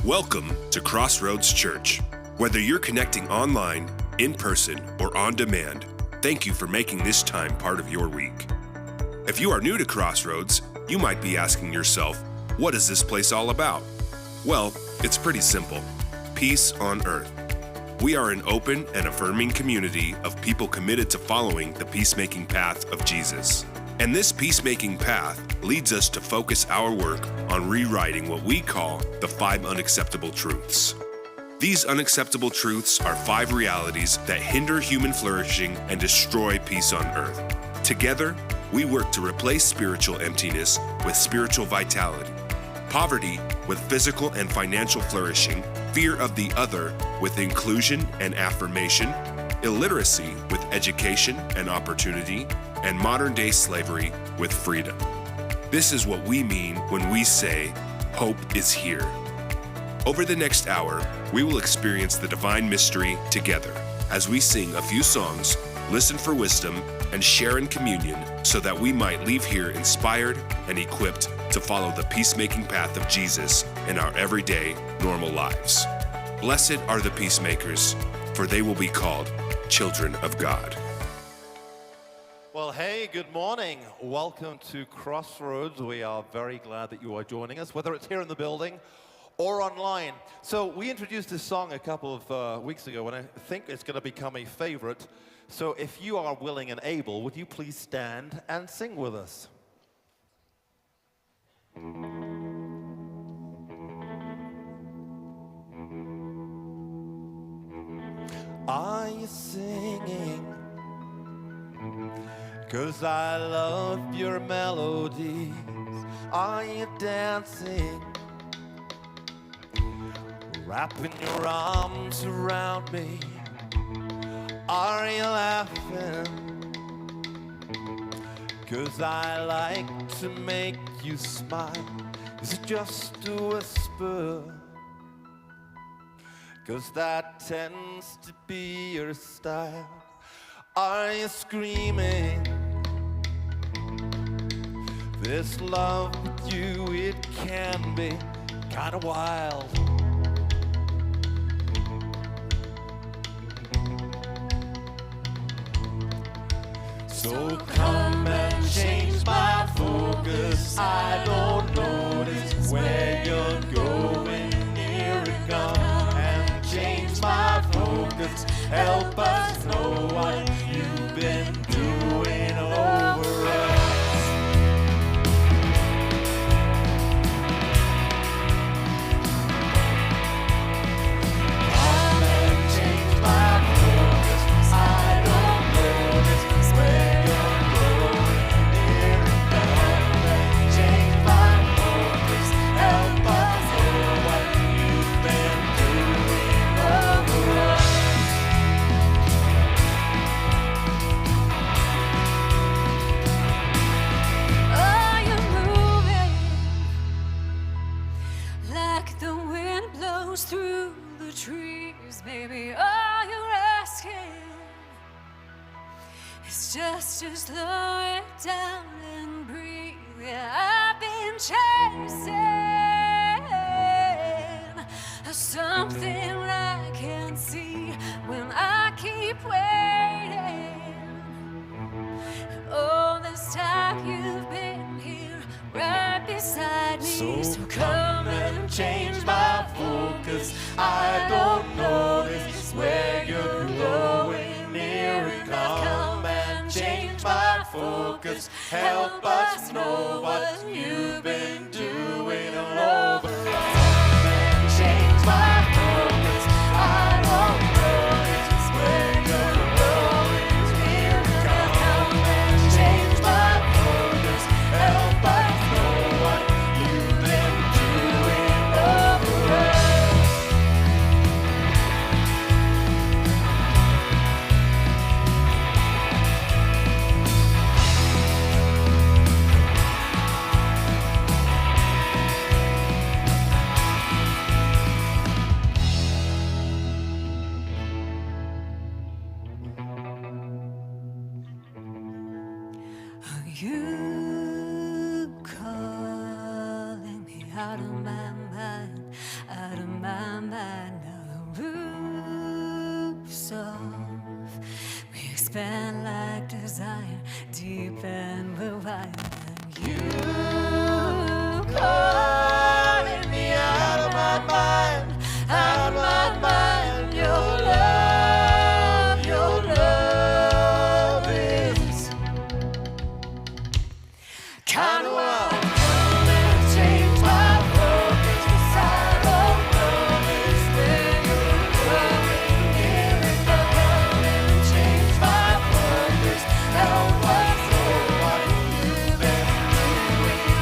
Welcome to Crossroads Church. Whether you're connecting online, in person, or on demand, thank you for making this time part of your week. If you are new to Crossroads, you might be asking yourself, what is this place all about? Well, it's pretty simple. Peace on earth. We are an open and affirming community of people committed to following the peacemaking path of Jesus. And this peacemaking path leads us to focus our work on rewriting what we call the 5 unacceptable truths. These unacceptable truths are 5 realities that hinder human flourishing and destroy peace on earth. Together, we work to replace spiritual emptiness with spiritual vitality, poverty with physical and financial flourishing, fear of the other with inclusion and affirmation, illiteracy with education and opportunity, and modern-day slavery with freedom. This is what we mean when we say, hope is here. Over the next hour, we will experience the divine mystery together as we sing a few songs, listen for wisdom, and share in communion so that we might leave here inspired and equipped to follow the peacemaking path of Jesus in our everyday, normal lives. Blessed are the peacemakers, for they will be called children of God. Well, hey, good morning. Welcome to Crossroads. We are very glad that you are joining us, whether it's here in the building or online. So we introduced this song a couple of weeks ago, and I think it's going to become a favorite. So if you are willing and able, would you please stand and sing with us? Are you singing? 'Cause I love your melodies. Are you dancing? Wrapping your arms around me. Are you laughing? 'Cause I like to make you smile. Is it just a whisper? 'Cause that tends to be your style. Are you screaming? This love with you, it can be kinda wild. So come and change my focus. I don't notice where you're going. Here it comes and change my focus. Help us know what you've been doing over us. Come and change my focus. I don't notice where you're going. Here it comes and change my focus. Help us know what you've been doing over us. Are you moving like the wind blows through the trees, baby? Are you asking? It's just to slow it down and breathe. Yeah, I've been chasing something I can't see when I keep waiting. All this time you've been here right beside me. So come and change my focus. I don't notice where you're going. Here it come and change my focus. Help us know what you've been doing all over us. Come and change my focus. I don't notice where you're going. Here it come and change my focus. Help us know what you've been doing over us. Are you calling me out of my mind, out of felt like desire, deep and the wild. You calling me out of my mind, out of my mind. Your love is kind of wild. Come and change my focus, 'cause I don't know this where you're going. Miracle, come and change my focus. Help us, Lord, what you've been doing.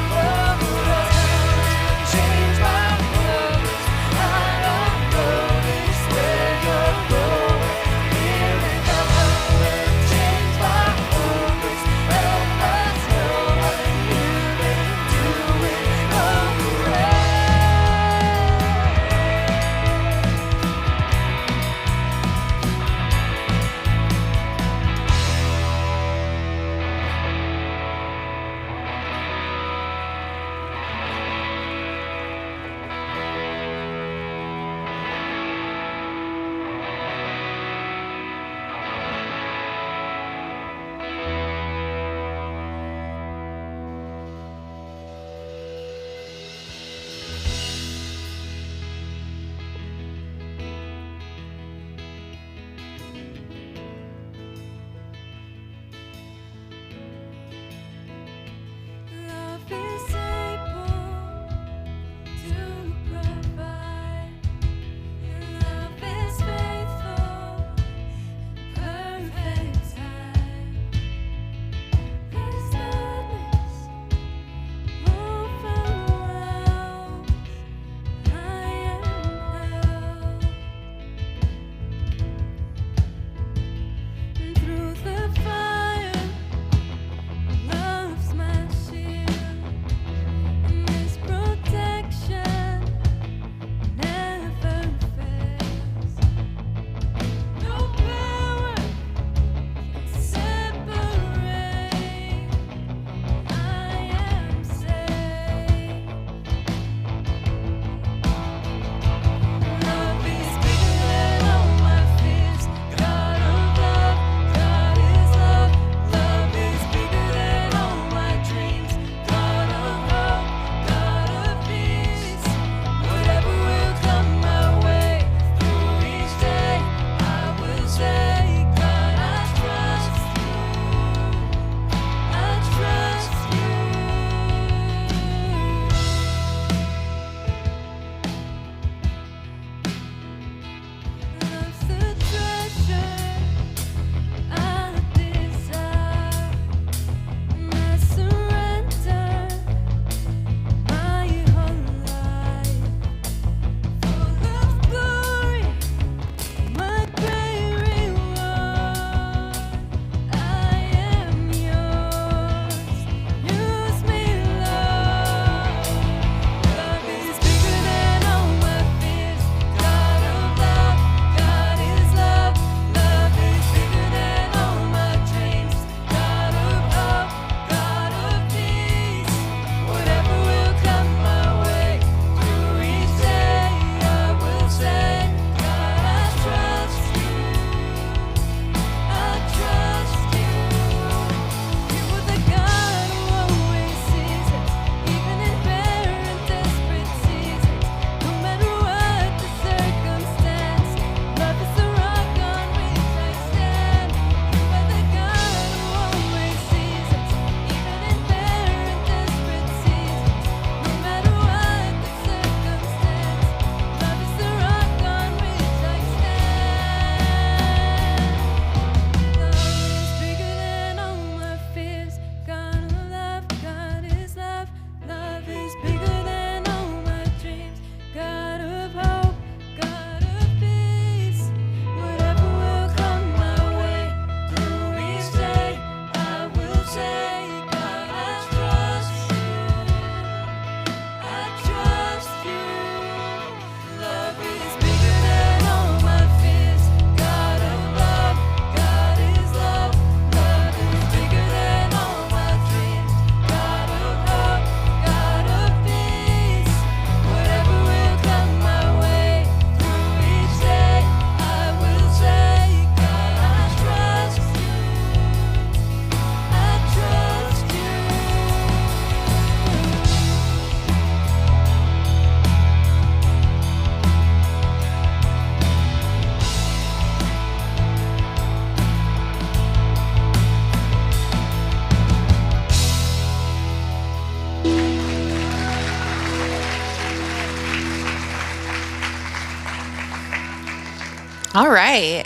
All right.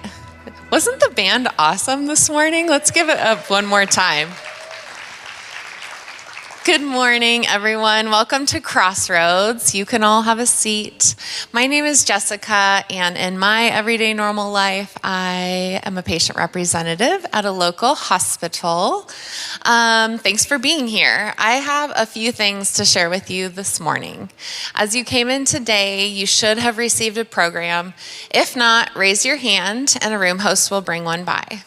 Wasn't the band awesome this morning? Let's give it up one more time. Good morning, everyone. Welcome to Crossroads. You can all have a seat. My name is Jessica, and in my everyday normal life, I am a patient representative at a local hospital. Thanks for being here. I have a few things to share with you this morning. As you came in today, you should have received a program. If not, raise your hand, and a room host will bring one by.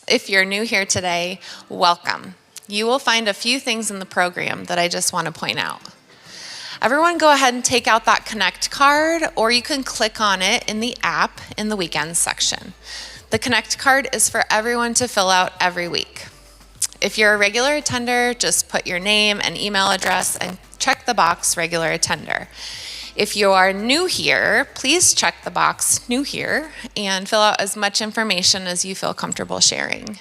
If you're new here today, welcome. You will find a few things in the program that I just want to point out. Everyone go ahead and take out that Connect card, or you can click on it in the app in the weekends section. The Connect card is for everyone to fill out every week. If you're a regular attender, just put your name and email address and check the box regular attender. If you are new here, please check the box new here and fill out as much information as you feel comfortable sharing.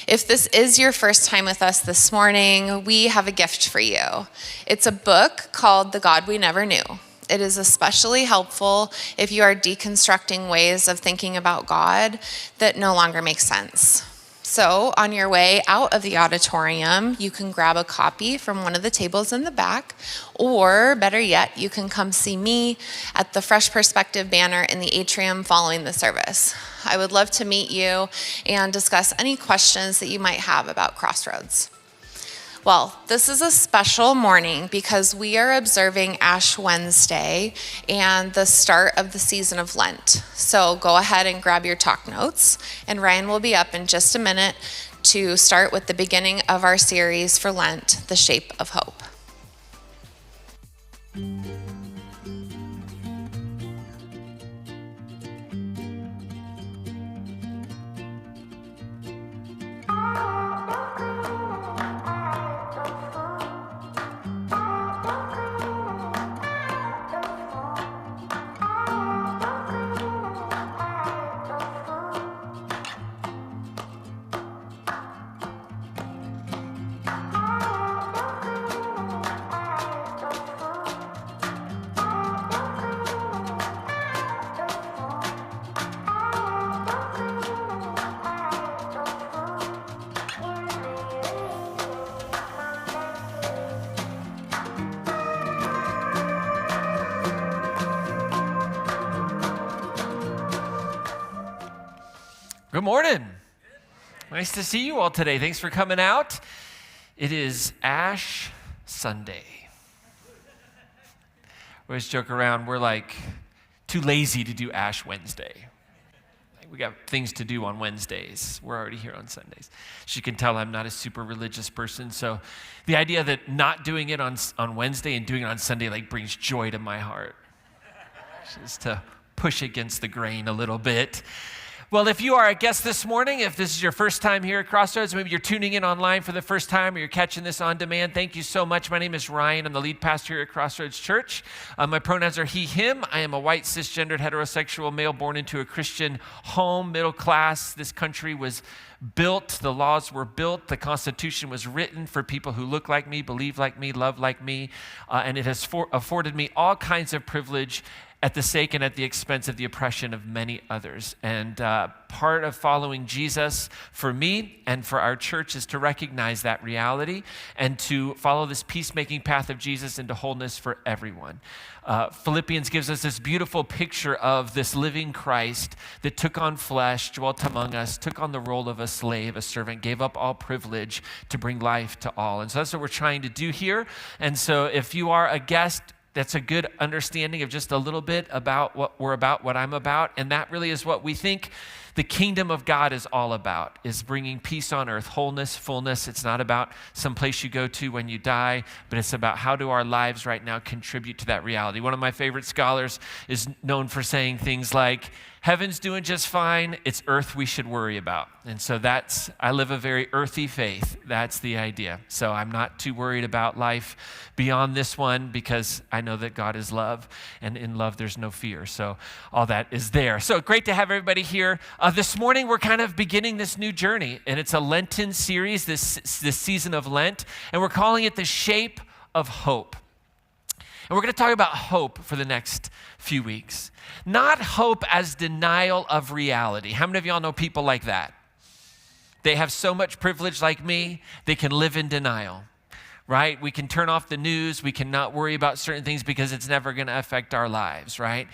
If this is your first time with us this morning, we have a gift for you. It's a book called The God We Never Knew. It is especially helpful if you are deconstructing ways of thinking about God that no longer make sense. So on your way out of the auditorium, you can grab a copy from one of the tables in the back, or better yet, you can come see me at the Fresh Perspective banner in the atrium following the service. I would love to meet you and discuss any questions that you might have about Crossroads. Well, this is a special morning because we are observing Ash Wednesday and the start of the season of Lent. So go ahead and grab your talk notes, and Ryan will be up in just a minute to start with the beginning of our series for Lent, The Shape of Hope. Good morning. Nice to see you all today. Thanks for coming out. It is Ash Sunday. We always joke around, we're like too lazy to do Ash Wednesday. We got things to do on Wednesdays. We're already here on Sundays. As you can tell, I'm not a super religious person, so the idea that not doing it on Wednesday and doing it on Sunday like brings joy to my heart. Just to push against the grain a little bit. Well, if you are a guest this morning, if this is your first time here at Crossroads, maybe you're tuning in online for the first time or you're catching this on demand, thank you so much. My name is Ryan. I'm the lead pastor here at Crossroads Church. My pronouns are he, him. I am a white, cisgendered, heterosexual male born into a Christian home, middle class. This country was built, the laws were built, the Constitution was written for people who look like me, believe like me, love like me, and it has afforded me all kinds of privilege at the sake and at the expense of the oppression of many others. And part of following Jesus for me and for our church is to recognize that reality and to follow this peacemaking path of Jesus into wholeness for everyone. Philippians gives us this beautiful picture of this living Christ that took on flesh, dwelt among us, took on the role of a slave, a servant, gave up all privilege to bring life to all. And so that's what we're trying to do here. And so if you are a guest, that's a good understanding of just a little bit about what we're about, what I'm about. And that really is what we think the kingdom of God is all about, is bringing peace on earth, wholeness, fullness. It's not about some place you go to when you die, but it's about how do our lives right now contribute to that reality. One of my favorite scholars is known for saying things like, heaven's doing just fine, it's earth we should worry about. And so I live a very earthy faith. That's the idea. So I'm not too worried about life beyond this one because I know that God is love, and in love there's no fear. So all that is there. So great to have everybody here. This morning we're kind of beginning this new journey, and it's a Lenten series, this season of Lent, and we're calling it The Shape of Hope. And we're going to talk about hope for the next few weeks. Not hope as denial of reality. How many of y'all know people like that? They have so much privilege like me, they can live in denial, right? We can turn off the news. We cannot worry about certain things because it's never going to affect our lives, right?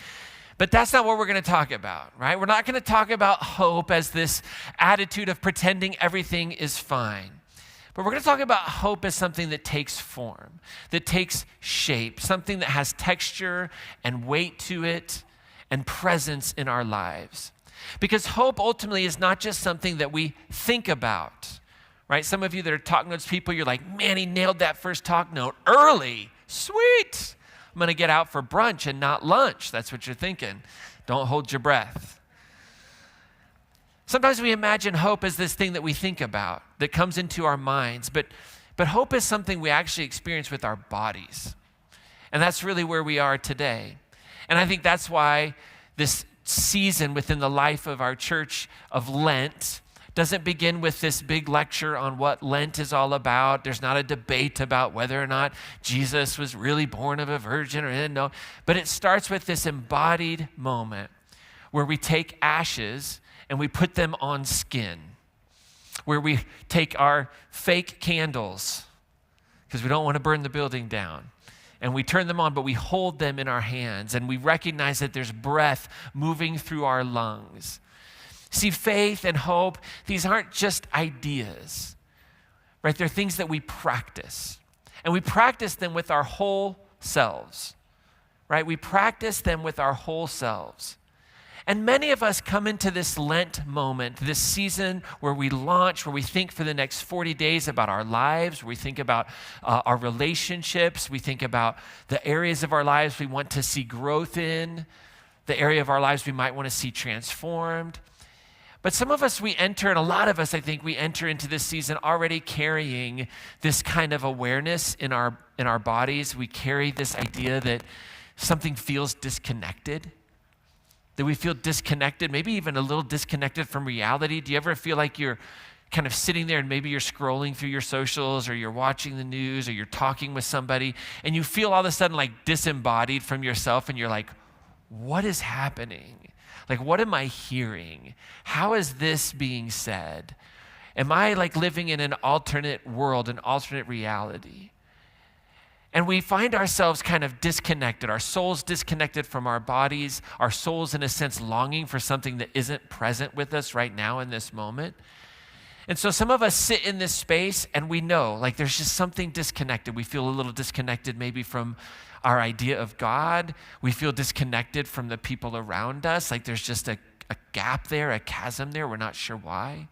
But that's not what we're going to talk about, right? We're not going to talk about hope as this attitude of pretending everything is fine. But we're going to talk about hope as something that takes form, that takes shape, something that has texture and weight to it and presence in our lives. Because hope ultimately is not just something that we think about, right? Some of you that are talk notes people, you're like, man, he nailed that first talk note early. Sweet. I'm going to get out for brunch and not lunch. That's what you're thinking. Don't hold your breath. Sometimes we imagine hope as this thing that we think about, that comes into our minds, but hope is something we actually experience with our bodies. And that's really where we are today. And I think that's why this season within the life of our church of Lent doesn't begin with this big lecture on what Lent is all about. There's not a debate about whether or not Jesus was really born of a virgin or didn't know. But it starts with this embodied moment where we take ashes and we put them on skin, where we take our fake candles, because we don't want to burn the building down, and we turn them on, but we hold them in our hands, and we recognize that there's breath moving through our lungs. See, faith and hope, these aren't just ideas, right? They're things that we practice, and we practice them with our whole selves, right? We practice them with our whole selves. And many of us come into this Lent moment, this season where we launch, where we think for the next 40 days about our lives, where we think about our relationships, we think about the areas of our lives we want to see growth in, the area of our lives we might want to see transformed. But some of us, we enter, and a lot of us, I think, we enter into this season already carrying this kind of awareness in our bodies. We carry this idea that something feels disconnected, that we feel disconnected, maybe even a little disconnected from reality. Do you ever feel like you're kind of sitting there and maybe you're scrolling through your socials or you're watching the news or you're talking with somebody and you feel all of a sudden like disembodied from yourself and you're like, what is happening? Like, what am I hearing? How is this being said? Am I like living in an alternate world, an alternate reality? And we find ourselves kind of disconnected, our souls disconnected from our bodies, our souls in a sense longing for something that isn't present with us right now in this moment. And so some of us sit in this space and we know like there's just something disconnected. We feel a little disconnected maybe from our idea of God. We feel disconnected from the people around us. Like there's just a gap there, a chasm there. We're not sure why.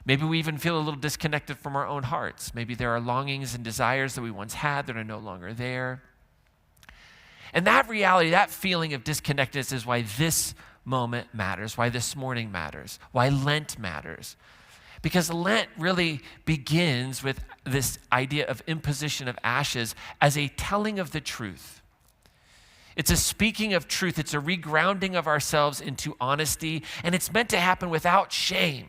Maybe we even feel a little disconnected from our own hearts. Maybe there are longings and desires that we once had that are no longer there. And that reality, that feeling of disconnectedness is why this moment matters, why this morning matters, why Lent matters. Because Lent really begins with this idea of imposition of ashes as a telling of the truth. It's a speaking of truth. It's a regrounding of ourselves into honesty, and it's meant to happen without shame.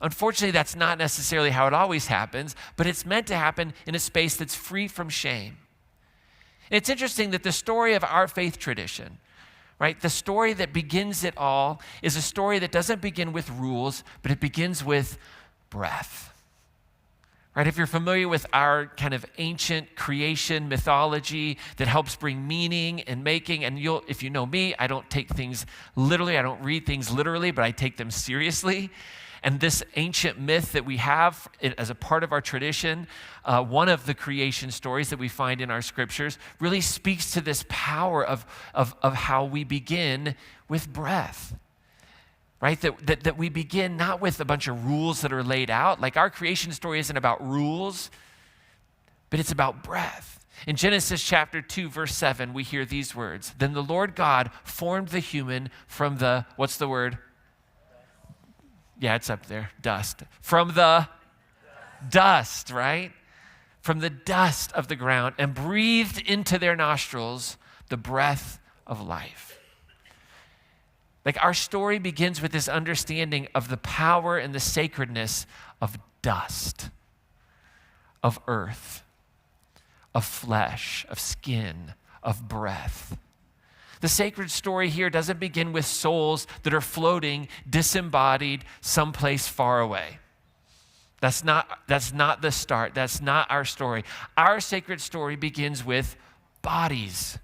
Unfortunately, that's not necessarily how it always happens, but it's meant to happen in a space that's free from shame. And it's interesting that the story of our faith tradition, right, the story that begins it all is a story that doesn't begin with rules, but it begins with breath. Right, if you're familiar with our kind of ancient creation mythology that helps bring meaning and making, and if you know me, I don't take things literally, I don't read things literally, but I take them seriously. And this ancient myth that we have as a part of our tradition, one of the creation stories that we find in our scriptures, really speaks to this power of how we begin with breath, right? That we begin not with a bunch of rules that are laid out. Like our creation story isn't about rules, but it's about breath. In Genesis chapter 2, verse 7, we hear these words. Then the Lord God formed the human from the, what's the word? Yeah, it's up there, dust. From the dust, right? From the dust of the ground, and breathed into their nostrils the breath of life. Like our story begins with this understanding of the power and the sacredness of dust, of earth, of flesh, of skin, of breath. The sacred story here doesn't begin with souls that are floating, disembodied, someplace far away. That's not the start. That's not our story. Our sacred story begins with bodies.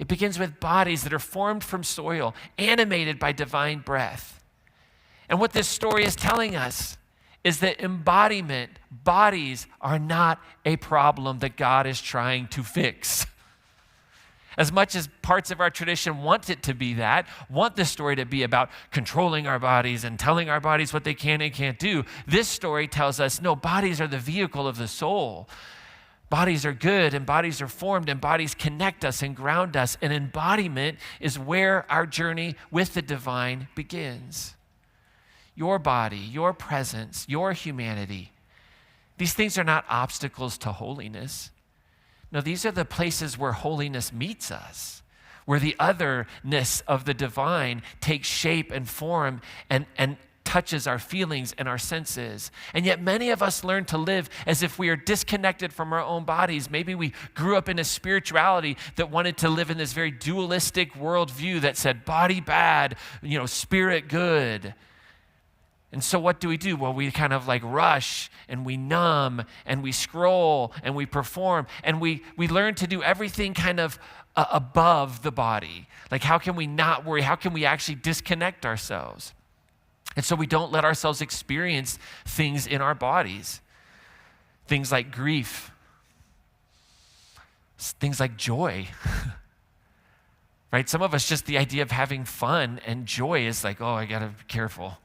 It begins with bodies that are formed from soil, animated by divine breath. And what this story is telling us is that embodiment, bodies, are not a problem that God is trying to fix. As much as parts of our tradition want it to be that, want this story to be about controlling our bodies and telling our bodies what they can and can't do, this story tells us, no, bodies are the vehicle of the soul. Bodies are good, and bodies are formed, and bodies connect us and ground us, and embodiment is where our journey with the divine begins. Your body, your presence, your humanity, these things are not obstacles to holiness. No, these are the places where holiness meets us, where the otherness of the divine takes shape and form and touches our feelings and our senses. And yet many of us learn to live as if we are disconnected from our own bodies. Maybe we grew up in a spirituality that wanted to live in this very dualistic worldview that said body bad, spirit good. And so what do? Well, we kind of like rush and we numb and we scroll and we perform and we learn to do everything kind of above the body. Like, how can we not worry? How can we actually disconnect ourselves? And so we don't let ourselves experience things in our bodies. Things like grief. Things like joy. Right? Some of us, just the idea of having fun and joy is like, oh, I got to be careful.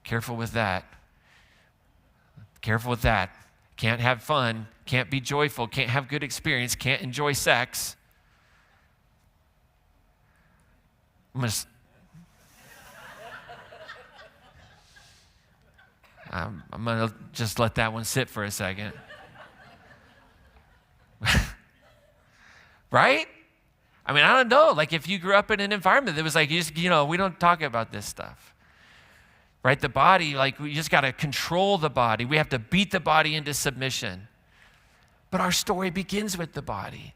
Careful with that. Careful with that. Can't have fun, can't be joyful, can't have good experience, can't enjoy sex. I'm going to just let that one sit for a second. Right? I mean, I don't know. Like, if you grew up in an environment that was like, we don't talk about this stuff. Right? The body, like, we just got to control the body. We have to beat the body into submission. But our story begins with the body.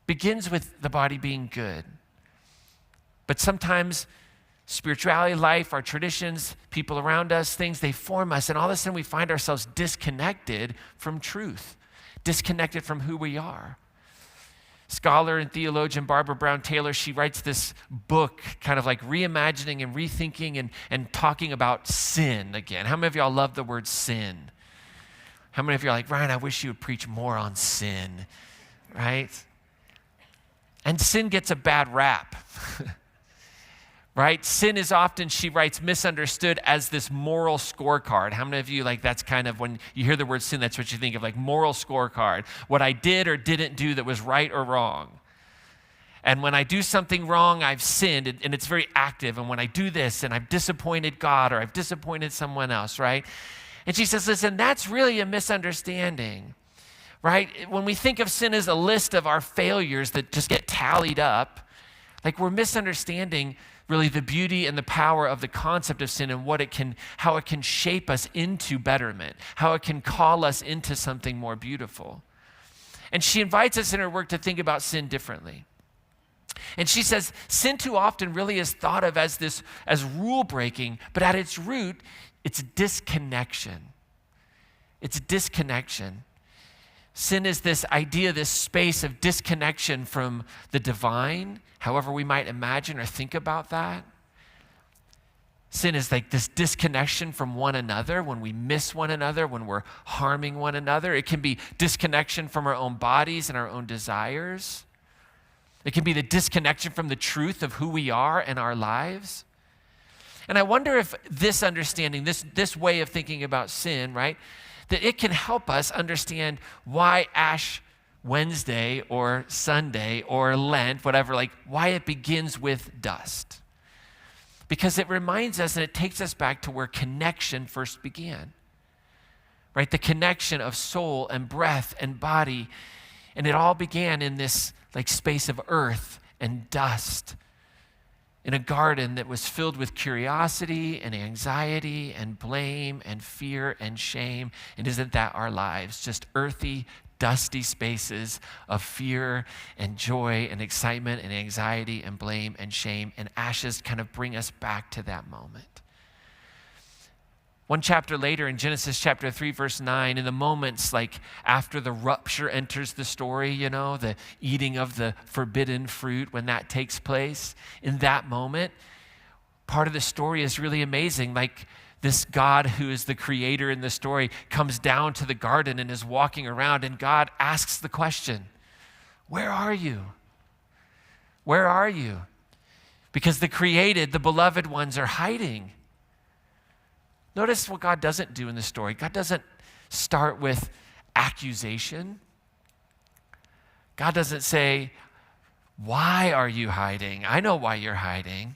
Begins with the body being good. But sometimes spirituality, life, our traditions, people around us, things, they form us. And all of a sudden we find ourselves disconnected from truth. Disconnected from who we are. Scholar and theologian Barbara Brown Taylor, she writes this book kind of like reimagining and rethinking and talking about sin again. How many of y'all love the word sin? How many of you are like, Ryan, I wish you would preach more on sin, right? And sin gets a bad rap, right? Sin is often, she writes, misunderstood as this moral scorecard. How many of you, like, that's kind of when you hear the word sin, that's what you think of, like moral scorecard. What I did or didn't do that was right or wrong. And when I do something wrong, I've sinned, and it's very active. And when I do this, and I've disappointed God or I've disappointed someone else, right? And she says, listen, that's really a misunderstanding, right? When we think of sin as a list of our failures that just get tallied up, like, we're misunderstanding really the beauty and the power of the concept of sin and how it can shape us into betterment, how it can call us into something more beautiful. And she invites us in her work to think about sin differently. And she says, sin too often really is thought of as rule breaking, but at its root, it's disconnection. It's disconnection. Sin is this idea, this space of disconnection from the divine, however we might imagine or think about that. Sin is like this disconnection from one another, when we miss one another, when we're harming one another. It can be disconnection from our own bodies and our own desires. It can be the disconnection from the truth of who we are and our lives. And I wonder if this understanding, this way of thinking about sin, right, that it can help us understand why Ash Wednesday or Sunday or Lent, whatever, like why it begins with dust. Because it reminds us and it takes us back to where connection first began, right? The connection of soul and breath and body. And it all began in this like space of earth and dust, in a garden that was filled with curiosity and anxiety and blame and fear and shame. And isn't that our lives? Just earthy, dusty spaces of fear and joy and excitement and anxiety and blame and shame, and ashes kind of bring us back to that moment. One chapter later in Genesis chapter 3, verse 9, in the moments like after the rupture enters the story, the eating of the forbidden fruit, when that takes place, in that moment, part of the story is really amazing. Like this God who is the creator in the story comes down to the garden and is walking around, and God asks the question, "Where are you? Where are you?" Because the created, the beloved ones are hiding. Notice what God doesn't do in the story. God doesn't start with accusation. God doesn't say, "Why are you hiding? I know why you're hiding."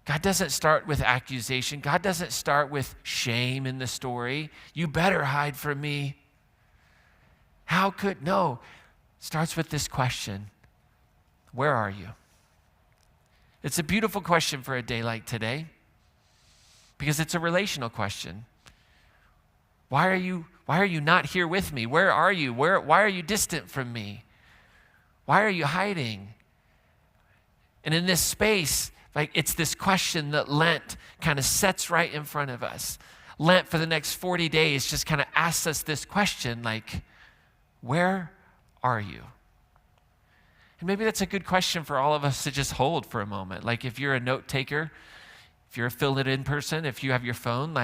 God doesn't start with accusation. God doesn't start with shame in the story. "You better hide from me." No. Starts with this question, "Where are you?" It's a beautiful question for a day like today, because it's a relational question. Why are you not here with me? Where are you? Why are you distant from me? Why are you hiding? And in this space, it's this question that Lent kind of sets right in front of us. Lent for the next 40 days just kind of asks us this question, where are you? And maybe that's a good question for all of us to just hold for a moment. If you're a note taker, if you're a fill-it-in person, if you have your phone,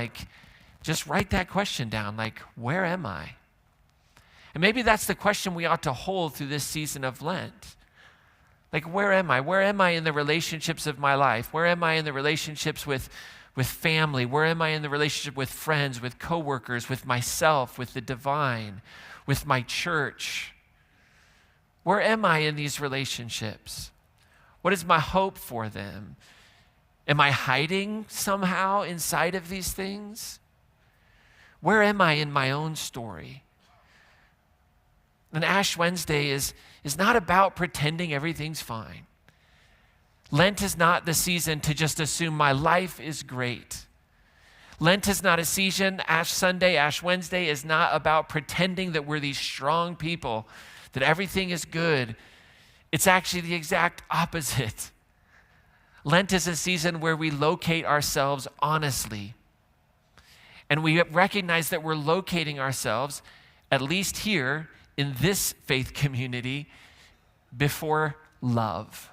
just write that question down, where am I? And maybe that's the question we ought to hold through this season of Lent. Where am I? Where am I in the relationships of my life? Where am I in the relationships with family? Where am I in the relationship with friends, with coworkers, with myself, with the divine, with my church? Where am I in these relationships? What is my hope for them? Am I hiding somehow inside of these things? Where am I in my own story? And Ash Wednesday is not about pretending everything's fine. Lent is not the season to just assume my life is great. Lent is not a season. Ash Sunday, Ash Wednesday is not about pretending that we're these strong people, that everything is good. It's actually the exact opposite. Lent is a season where we locate ourselves honestly. And we recognize that we're locating ourselves, at least here in this faith community, before love.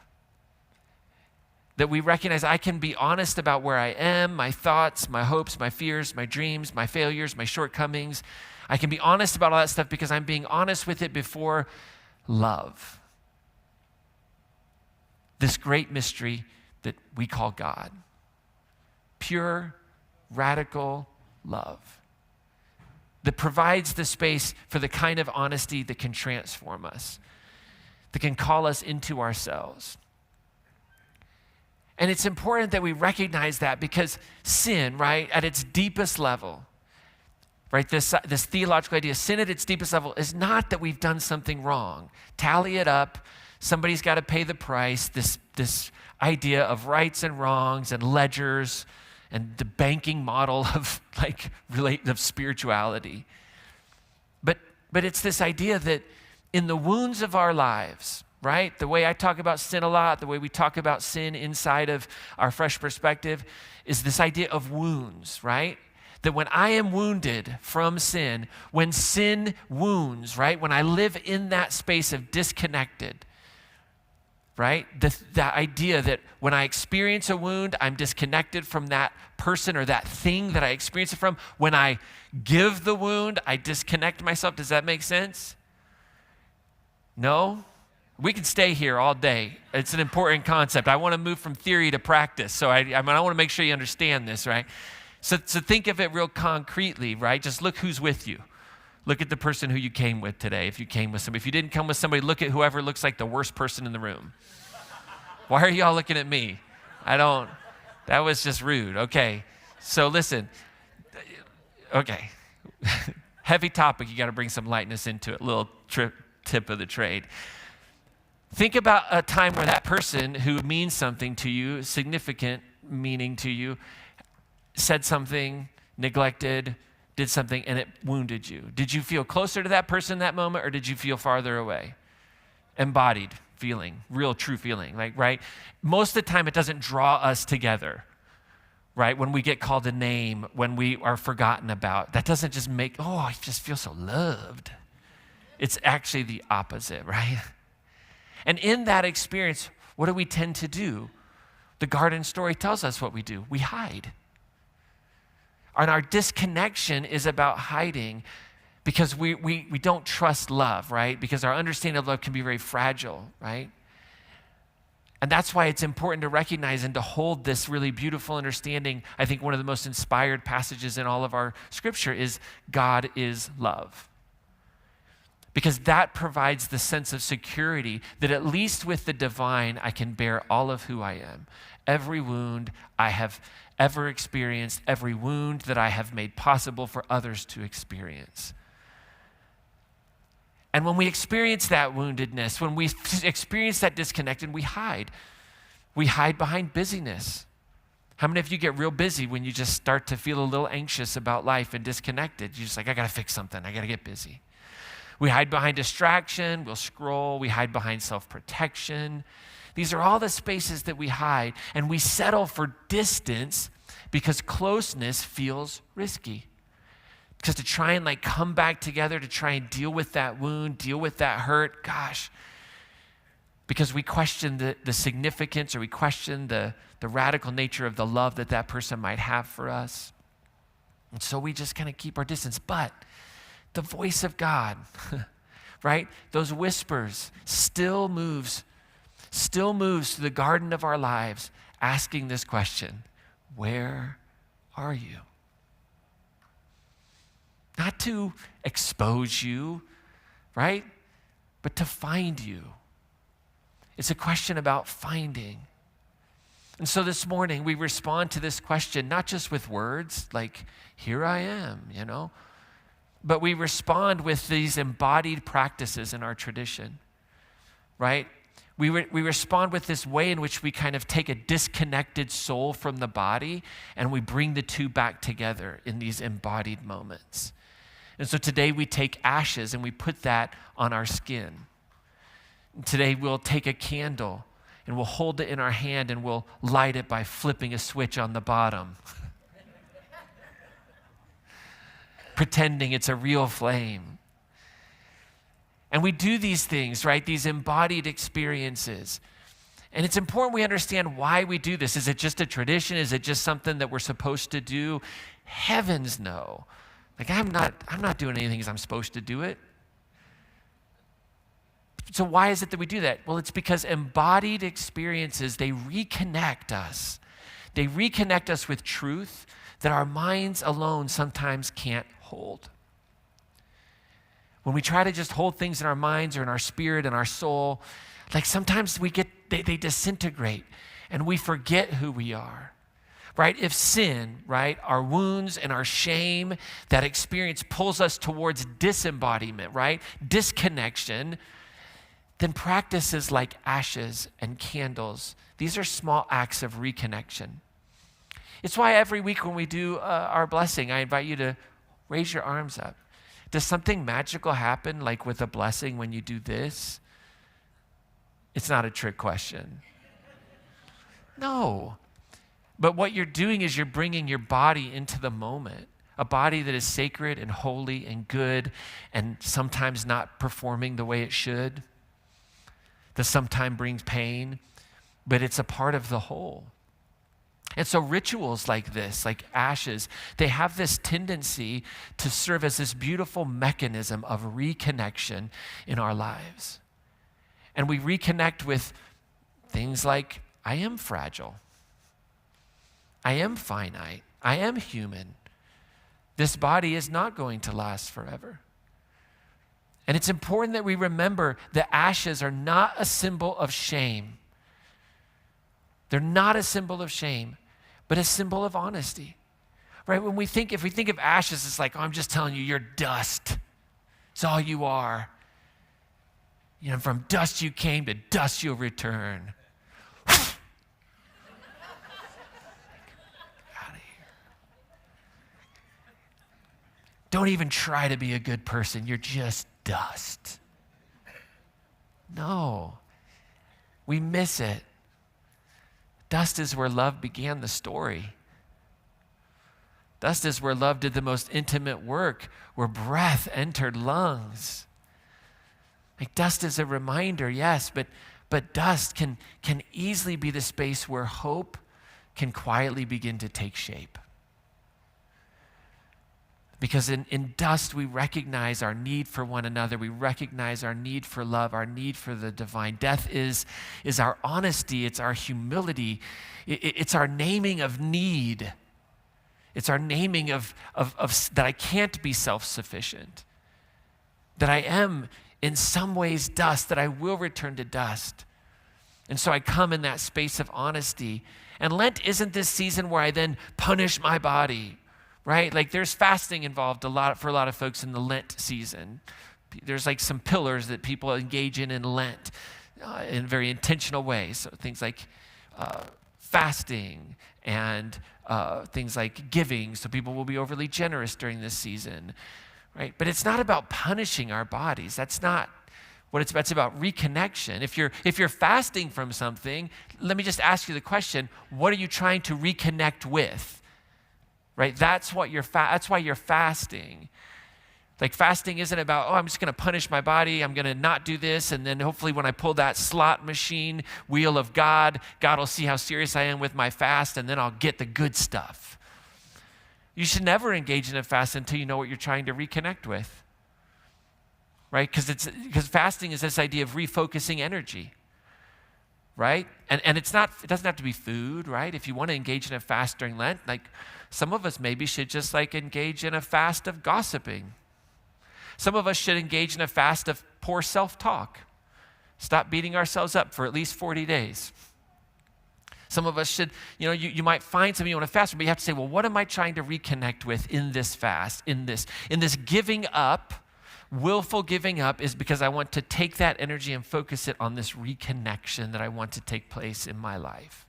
That we recognize I can be honest about where I am, my thoughts, my hopes, my fears, my dreams, my failures, my shortcomings. I can be honest about all that stuff because I'm being honest with it before love. This great mystery that we call God. Pure, radical love that provides the space for the kind of honesty that can transform us, that can call us into ourselves. And it's important that we recognize that, because sin, right, at its deepest level, right, this theological idea, sin at its deepest level is not that we've done something wrong. Tally it up. Somebody's got to pay the price. This idea of rights and wrongs and ledgers and the banking model of of spirituality. But it's this idea that in the wounds of our lives, right? The way I talk about sin a lot, the way we talk about sin inside of our Fresh Perspective is this idea of wounds, right? That when I am wounded from sin, when sin wounds, right? When I live in that space of disconnected, right? The idea that when I experience a wound, I'm disconnected from that person or that thing that I experience it from. When I give the wound, I disconnect myself. Does that make sense? No? We can stay here all day. It's an important concept. I want to move from theory to practice. So I want to make sure you understand this, right? So think of it real concretely, right? Just look who's with you. Look at the person who you came with today. If you came with somebody, if you didn't come with somebody, look at whoever looks like the worst person in the room. Why are y'all looking at me? That was just rude. Okay. So listen. Okay. Heavy topic. You got to bring some lightness into it. Little tip of the trade. Think about a time where that person who means something to you, significant meaning to you, said something, neglected, did something and it wounded you? Did you feel closer to that person in that moment, or did you feel farther away? Embodied feeling, real, true feeling, like, right? Most of the time, it doesn't draw us together, right? When we get called a name, when we are forgotten about, that doesn't just make, oh, I just feel so loved. It's actually the opposite, right? And in that experience, what do we tend to do? The garden story tells us what we do. We hide. And our disconnection is about hiding because we don't trust love, right? Because our understanding of love can be very fragile, right? And that's why it's important to recognize and to hold this really beautiful understanding. I think one of the most inspired passages in all of our scripture is God is love. Because that provides the sense of security that at least with the divine, I can bear all of who I am. Every wound I have ever experienced, every wound that I have made possible for others to experience. And when we experience that woundedness, when we experience that disconnect, and we hide behind busyness. How many of you get real busy when you just start to feel a little anxious about life and disconnected? You're just like, I gotta fix something, I gotta get busy. We hide behind distraction, we'll scroll, we hide behind self-protection. These are all the spaces that we hide, and we settle for distance because closeness feels risky. Because to try and come back together, to try and deal with that wound, deal with that hurt, gosh, because we question the significance, or we question the radical nature of the love that person might have for us. And so we just kind of keep our distance. But the voice of God, right? Those whispers still moves through the garden of our lives, asking this question: where are you? Not to expose you, right? But to find you. It's a question about finding. And so this morning we respond to this question, not just with words like, here I am, but we respond with these embodied practices in our tradition, right? We respond with this way in which we kind of take a disconnected soul from the body and we bring the two back together in these embodied moments. And so today we take ashes and we put that on our skin. Today we'll take a candle and we'll hold it in our hand and we'll light it by flipping a switch on the bottom. Pretending it's a real flame. And we do these things, right? These embodied experiences. And it's important we understand why we do this. Is it just a tradition? Is it just something that we're supposed to do? Heavens no. I'm not doing anything as I'm supposed to do it. So why is it that we do that? Well, it's because embodied experiences, they reconnect us. They reconnect us with truth that our minds alone sometimes can't hold. When we try to just hold things in our minds or in our spirit and our soul, sometimes they disintegrate and we forget who we are. Right? If sin, right, our wounds and our shame, that experience pulls us towards disembodiment, right? Disconnection, then practices like ashes and candles, these are small acts of reconnection. It's why every week when we do our blessing, I invite you to raise your arms up. Does something magical happen with a blessing when you do this? It's not a trick question. No. But what you're doing is you're bringing your body into the moment, a body that is sacred and holy and good and sometimes not performing the way it should, that sometimes brings pain, but it's a part of the whole. And so rituals like this, like ashes, they have this tendency to serve as this beautiful mechanism of reconnection in our lives. And we reconnect with things like, I am fragile. I am finite. I am human. This body is not going to last forever. And it's important that we remember that ashes are not a symbol of shame. They're not a symbol of shame, but a symbol of honesty. Right? If we think of ashes, it's like, oh, I'm just telling you, you're dust. It's all you are. From dust you came, to dust you'll return. Don't even try to be a good person. You're just dust. No, we miss it. Dust is where love began the story. Dust is where love did the most intimate work, where breath entered lungs. Like dust is a reminder, yes, but dust can easily be the space where hope can quietly begin to take shape. Because in dust, we recognize our need for one another. We recognize our need for love, our need for the divine. Death is our honesty. It's our humility. It's our naming of need. It's our naming of that I can't be self-sufficient, that I am in some ways dust, that I will return to dust. And so I come in that space of honesty. And Lent isn't this season where I then punish my body, right? Like there's fasting involved for a lot of folks in the Lent season. There's like some pillars that people engage in Lent in very intentional ways. So things like fasting and things like giving. So people will be overly generous during this season, right? But it's not about punishing our bodies. That's not what it's about. It's about reconnection. If you're fasting from something, let me just ask you the question, what are you trying to reconnect with? Right? That's why you're fasting. Like fasting isn't about, I'm just going to punish my body. I'm going to not do this. And then hopefully when I pull that slot machine wheel of God will see how serious I am with my fast, and then I'll get the good stuff. You should never engage in a fast until you know what you're trying to reconnect with. Right? Because fasting is this idea of refocusing energy. Right? And it doesn't have to be food, right? If you want to engage in a fast during Lent, like some of us maybe should just like engage in a fast of gossiping. Some of us should engage in a fast of poor self-talk. Stop beating ourselves up for at least 40 days. Some of us should, you might find something you want to fast, but you have to say, well, what am I trying to reconnect with in this fast, in this giving up? Willful giving up is because I want to take that energy and focus it on this reconnection that I want to take place in my life.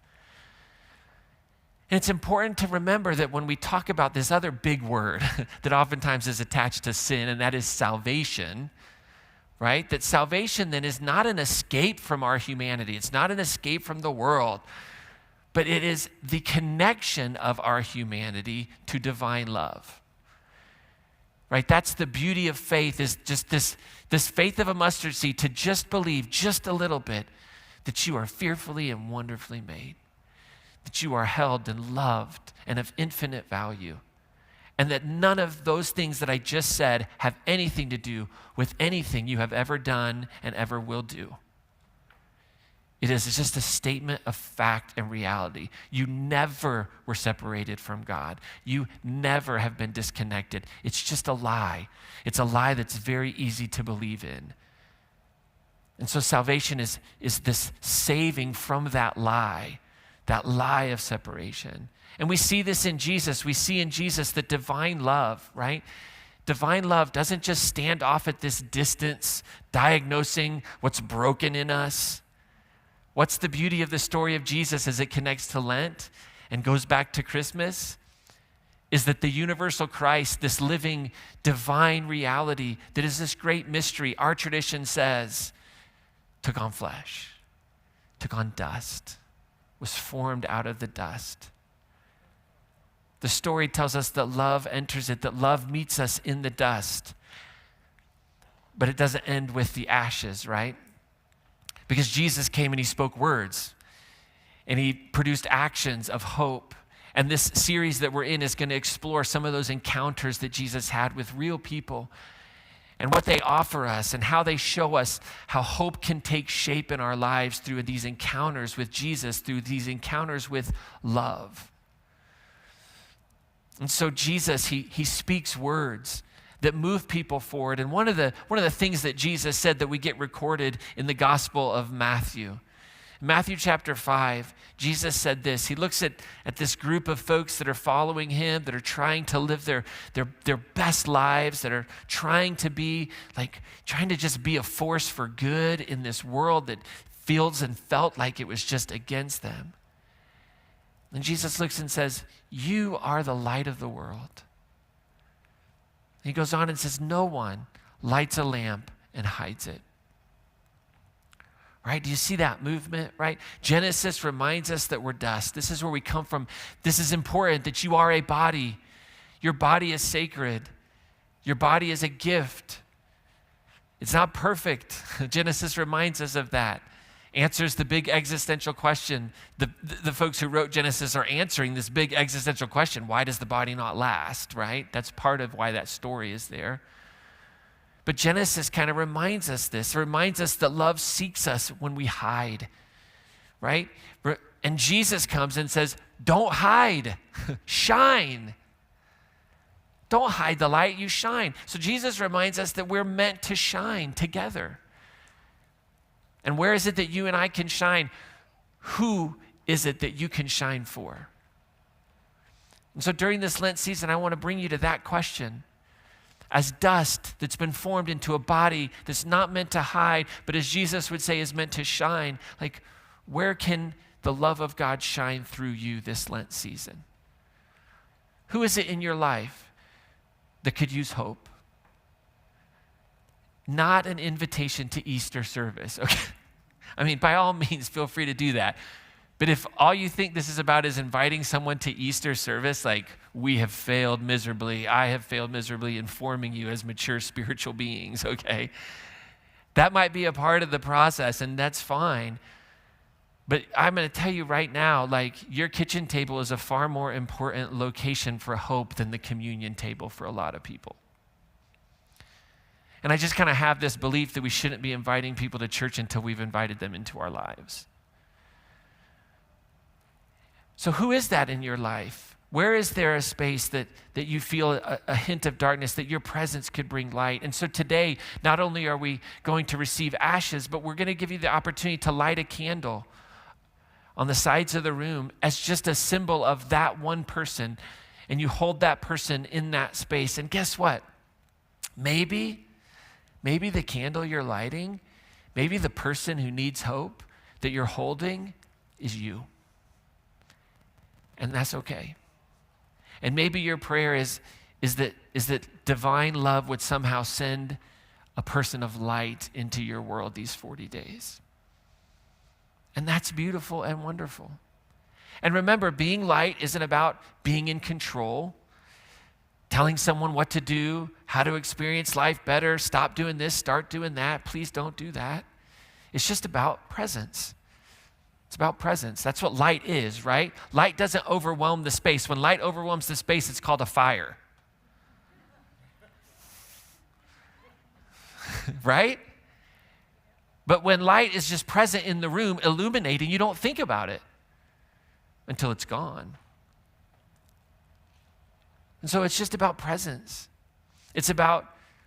And it's important to remember that when we talk about this other big word that oftentimes is attached to sin, and that is salvation, right? That salvation then is not an escape from our humanity. It's not an escape from the world, but it is the connection of our humanity to divine love. Right? That's the beauty of faith, is just this faith of a mustard seed, to just believe just a little bit that you are fearfully and wonderfully made, that you are held and loved and of infinite value, and that none of those things that I just said have anything to do with anything you have ever done and ever will do. It's just a statement of fact and reality. You never were separated from God. You never have been disconnected. It's just a lie. It's a lie that's very easy to believe in. And so salvation is this saving from that lie of separation. And we see this in Jesus. We see in Jesus that divine love, right? Divine love doesn't just stand off at this distance, diagnosing what's broken in us. What's the beauty of the story of Jesus as it connects to Lent and goes back to Christmas? Is that the universal Christ, this living divine reality that is this great mystery, our tradition says, took on flesh, took on dust, was formed out of the dust. The story tells us that love enters it, that love meets us in the dust. But it doesn't end with the ashes, right? Because Jesus came and he spoke words and he produced actions of hope. And this series that we're in is going to explore some of those encounters that Jesus had with real people and what they offer us and how they show us how hope can take shape in our lives through these encounters with Jesus, through these encounters with love. And so Jesus, he speaks words that move people forward. And one of the things that Jesus said that we get recorded in the Gospel of Matthew. In Matthew chapter 5, Jesus said this. He looks at this group of folks that are following him, that are trying to live their best lives, that are trying to just be a force for good in this world that feels and felt like it was just against them. And Jesus looks and says, "You are the light of the world." He goes on and says, no one lights a lamp and hides it. Right? Do you see that movement, right? Genesis reminds us that we're dust. This is where we come from. This is important, that you are a body. Your body is sacred. Your body is a gift. It's not perfect. Genesis reminds us of that. Answers the big existential question. The folks who wrote Genesis are answering this big existential question. Why does the body not last, right? That's part of why that story is there. But Genesis kind of reminds us this. It reminds us that love seeks us when we hide, right? And Jesus comes and says, don't hide, shine. Don't hide the light, you shine. So Jesus reminds us that we're meant to shine together. And where is it that you and I can shine? Who is it that you can shine for? And so during this Lent season, I want to bring you to that question. As dust that's been formed into a body that's not meant to hide, but as Jesus would say, is meant to shine, like, where can the love of God shine through you this Lent season? Who is it in your life that could use hope? Not an invitation to Easter service, okay? I mean, by all means, feel free to do that. But if all you think this is about is inviting someone to Easter service, like, we have failed miserably, I have failed miserably in forming you as mature spiritual beings, okay? That might be a part of the process, and that's fine. But I'm going to tell you right now, like, your kitchen table is a far more important location for hope than the communion table for a lot of people. And I just kind of have this belief that we shouldn't be inviting people to church until we've invited them into our lives. So who is that in your life? Where is there a space that you feel a hint of darkness, that your presence could bring light? And so today, not only are we going to receive ashes, but we're going to give you the opportunity to light a candle on the sides of the room as just a symbol of that one person. And you hold that person in that space. And guess what? Maybe the candle you're lighting, maybe the person who needs hope that you're holding is you. And that's okay. And maybe your prayer is that divine love would somehow send a person of light into your world these 40 days. And that's beautiful and wonderful. And remember, being light isn't about being in control, telling someone what to do, how to experience life better, stop doing this, start doing that. Please don't do that. It's just about presence. It's about presence. That's what light is, right? Light doesn't overwhelm the space. When light overwhelms the space, it's called a fire. Right? But when light is just present in the room, illuminating, you don't think about it until it's gone. And so it's just about presence. It's about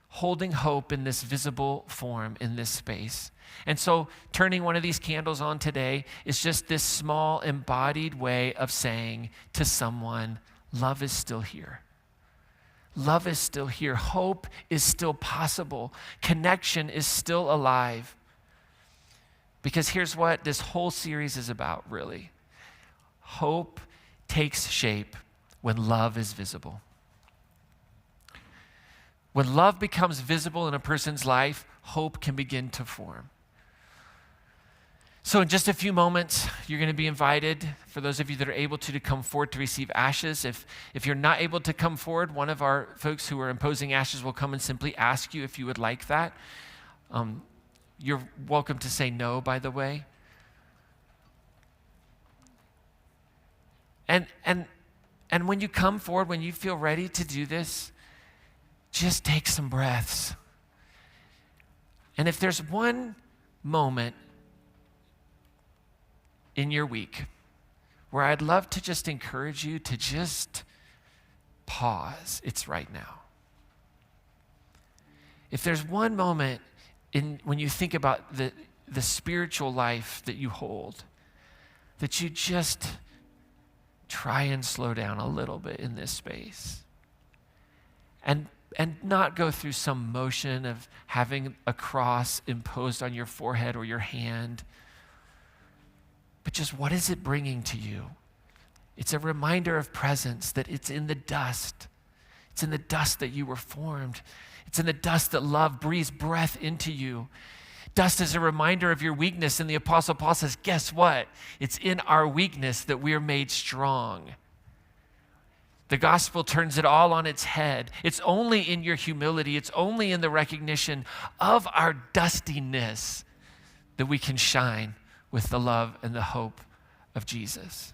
holding hope in this visible form in this space. And so turning one of these candles on today is just this small embodied way of saying to someone, love is still here. Love is still here. Hope is still possible. Connection is still alive. Because here's what this whole series is about, really. Hope takes shape when love is visible. When love becomes visible in a person's life, hope can begin to form. So in just a few moments, you're going to be invited, for those of you that are able to come forward to receive ashes. If you're not able to come forward, one of our folks who are imposing ashes will come and simply ask you if you would like that. You're welcome to say no, by the way. And when you come forward, when you feel ready to do this, just take some breaths. And if there's one moment in your week where I'd love to just encourage you to just pause, it's right now. If there's one moment when you think about the spiritual life that you hold, that you just try and slow down a little bit in this space and not go through some motion of having a cross imposed on your forehead or your hand, but just what is it bringing to you? It's a reminder of presence, that it's in the dust. It's in the dust that you were formed. It's in the dust that love breathes breath into you. Dust is a reminder of your weakness, and the Apostle Paul says, guess what? It's in our weakness that we are made strong. The gospel turns it all on its head. It's only in your humility, it's only in the recognition of our dustiness that we can shine with the love and the hope of Jesus.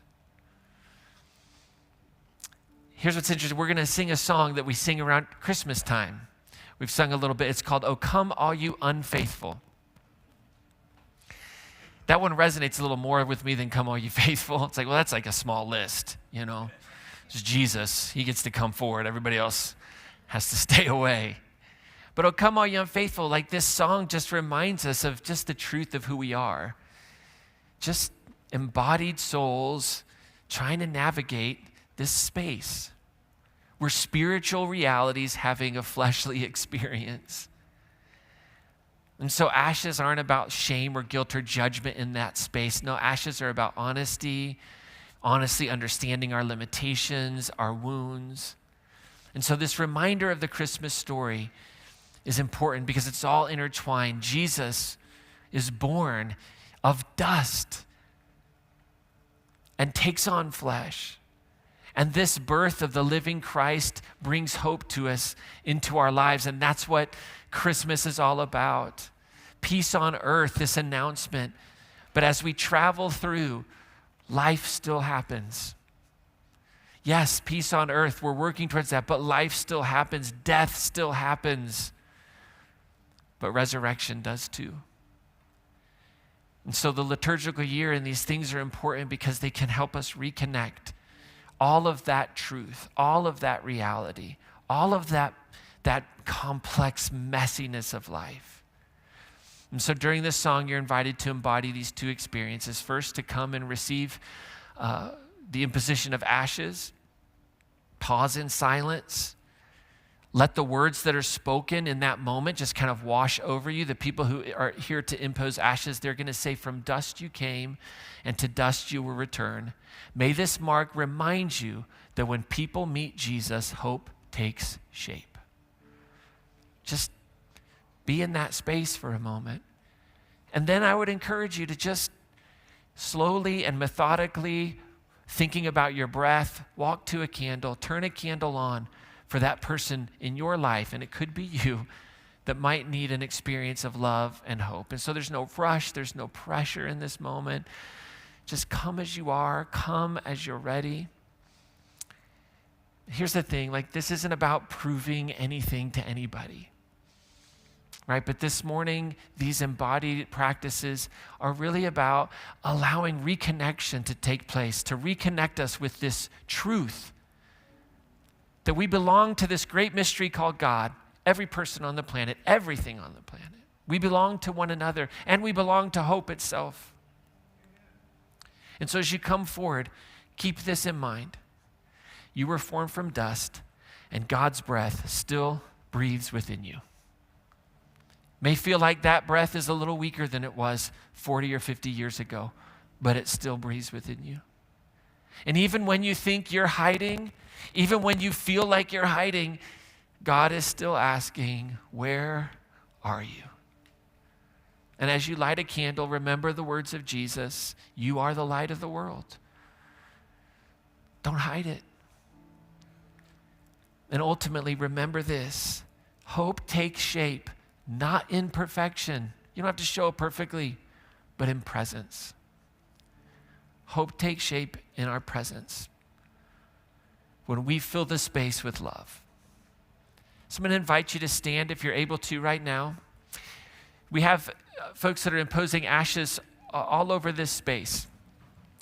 Here's what's interesting. We're going to sing a song that we sing around Christmas time. We've sung a little bit. It's called, "Oh Come All You Unfaithful." That one resonates a little more with me than "Come All You Faithful." It's like, well, that's like a small list, you know. It's Jesus. He gets to come forward. Everybody else has to stay away. But "Oh Come All You Unfaithful," like this song just reminds us of just the truth of who we are. Just embodied souls trying to navigate this space. We're spiritual realities having a fleshly experience. And so ashes aren't about shame or guilt or judgment in that space. No, ashes are about honesty, honestly understanding our limitations, our wounds. And so this reminder of the Christmas story is important because it's all intertwined. Jesus is born of dust and takes on flesh. And this birth of the living Christ brings hope to us into our lives. And that's what Christmas is all about. Peace on earth, this announcement. But as we travel through, life still happens. Yes, peace on earth, we're working towards that, but life still happens. Death still happens. But resurrection does too. And so the liturgical year and these things are important because they can help us reconnect all of that truth, all of that reality, all of that complex messiness of life. And so during this song, you're invited to embody these two experiences. First, to come and receive the imposition of ashes. Pause in silence. Let the words that are spoken in that moment just kind of wash over you. The people who are here to impose ashes, they're going to say, "From dust you came, and to dust you will return." May this mark remind you that when people meet Jesus, hope takes shape. Just be in that space for a moment. And then I would encourage you to just slowly and methodically, thinking about your breath, walk to a candle, turn a candle on for that person in your life, and it could be you, that might need an experience of love and hope. And so there's no rush, there's no pressure in this moment. Just come as you are, come as you're ready. Here's the thing, like this isn't about proving anything to anybody, right? But this morning, these embodied practices are really about allowing reconnection to take place, to reconnect us with this truth that we belong to this great mystery called God, every person on the planet, everything on the planet. We belong to one another, and we belong to hope itself. And so as you come forward, keep this in mind. You were formed from dust, and God's breath still breathes within you. May feel like that breath is a little weaker than it was 40 or 50 years ago, but it still breathes within you. And even when you think you're hiding, even when you feel like you're hiding, God is still asking, "Where are you?" And as you light a candle, remember the words of Jesus, "You are the light of the world." Don't hide it. And ultimately, remember this, hope takes shape, not in perfection. You don't have to show up perfectly, but in presence. Hope takes shape in our presence when we fill the space with love. So I'm going to invite you to stand if you're able to right now. We have folks that are imposing ashes all over this space.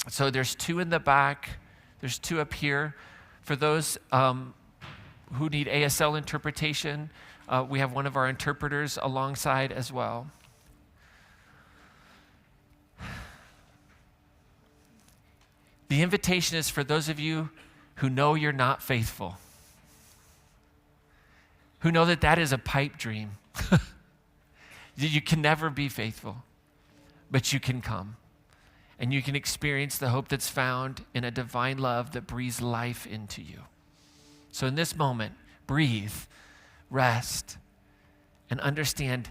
So there's 2 in the back. There's 2 up here. For those who need ASL interpretation, we have one of our interpreters alongside as well. The invitation is for those of you who know you're not faithful, who know that that is a pipe dream. You can never be faithful, but you can come and you can experience the hope that's found in a divine love that breathes life into you. So in this moment, breathe, rest, and understand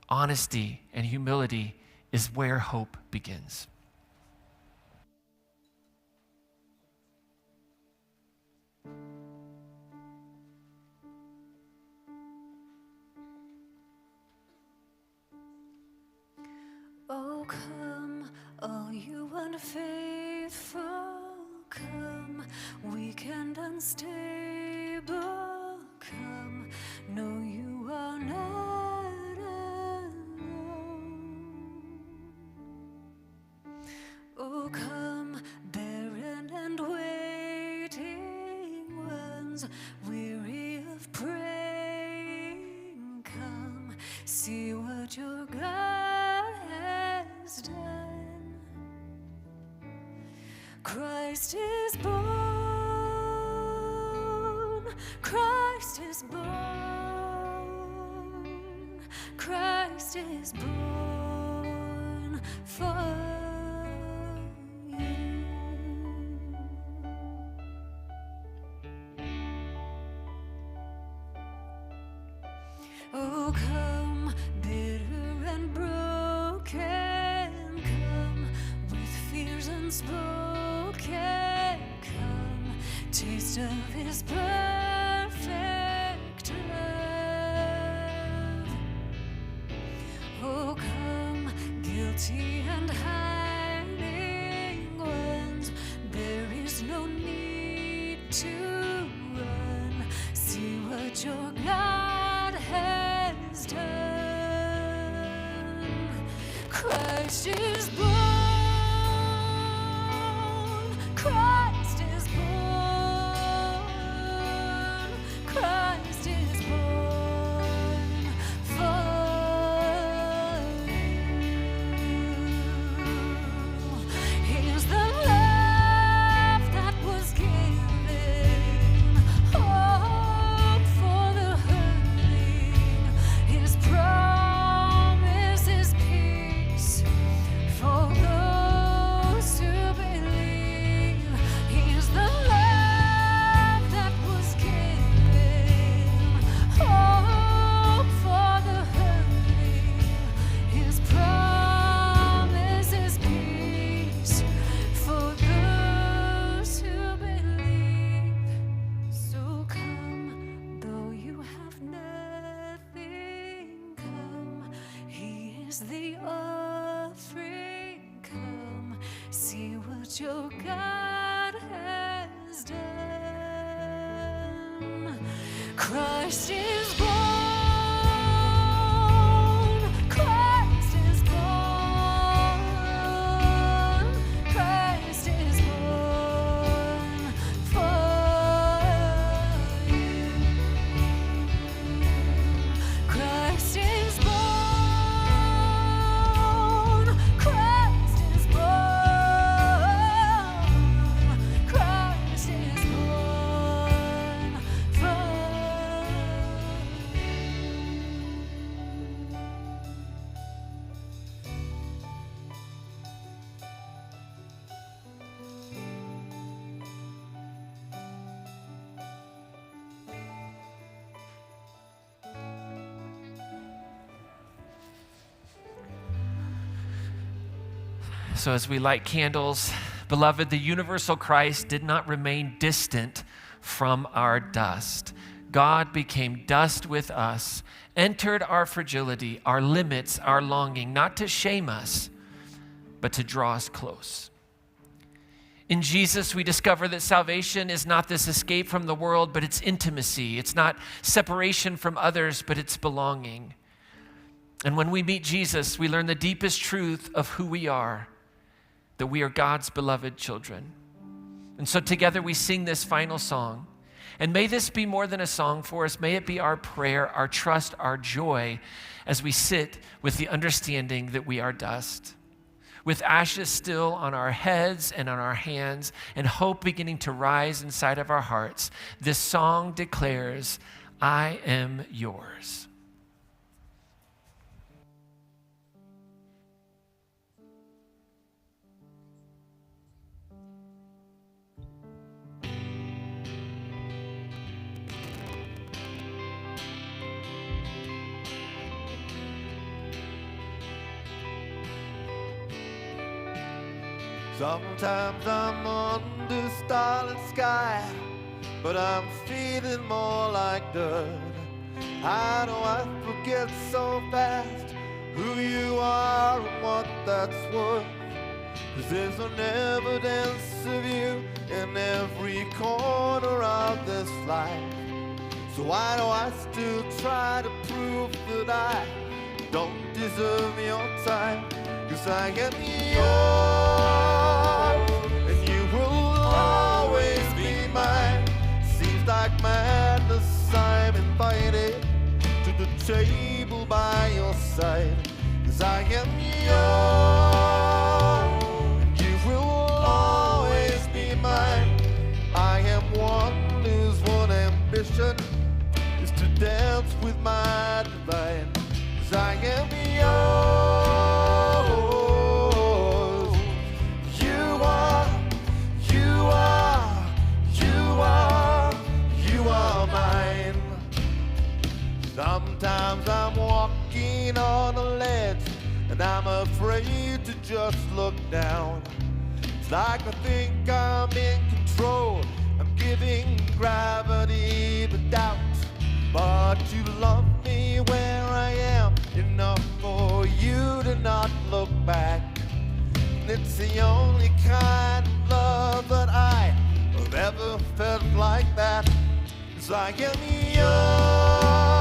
honesty and humility is where hope begins. Oh, come, all you unfaithful, come, weak and unstable, come, no, you are not alone. Oh, come, barren and waiting ones, weary of praying, come, see what your God has done. Christ is born, Christ is born, Christ is born for you. Oh, come, bitter and broken, come, with fears unspoken, come, taste of his perfect love. Oh, come, guilty and hiding ones, there is no need to run, see what your God has done. Christ is born, Christ is born, Christ is born for you. Here's the love that was given, hope for the hurting, his promise is peace for those who believe. Here's the love that was given, hope for the hurting, his promise is peace for those who believe. So come, though you have nothing, come, he is the offering, come, see what your God has done. Christ is born, Christ is born, Christ is born for you. Christ is born, Christ is born, Christ is born for So as we light candles, beloved, the universal Christ did not remain distant from our dust. God became dust with us, entered our fragility, our limits, our longing, not to shame us, but to draw us close. In Jesus, we discover that salvation is not this escape from the world, but it's intimacy. It's not separation from others, but it's belonging. And when we meet Jesus, we learn the deepest truth of who we are, that we are God's beloved children. And so together we sing this final song. And may this be more than a song for us. May it be our prayer, our trust, our joy as we sit with the understanding that we are dust. With ashes still on our heads and on our hands and hope beginning to rise inside of our hearts, this song declares, I am yours. Sometimes I'm under starlit sky, but I'm feeling more like dirt. How do I forget so fast who you are and what that's worth? 'Cause there's an evidence of you in every corner of this life. So why do I still try to prove that I don't deserve your time? 'Cause I am yours, and you will always be mine. Seems like madness, I'm invited to the table by your side. 'Cause I am yours, and you will always be mine. I am one whose one ambition is to dance with my divine. 'Cause I am yours. You are, you are, you are, you are mine. Sometimes I'm walking on a ledge and I'm afraid to just look down. It's like I think I'm in control. I'm giving gravity the doubt. But you love me where I am enough for you to not look back. And it's the only kind of love that I have ever felt like that. 'Cause I am yours,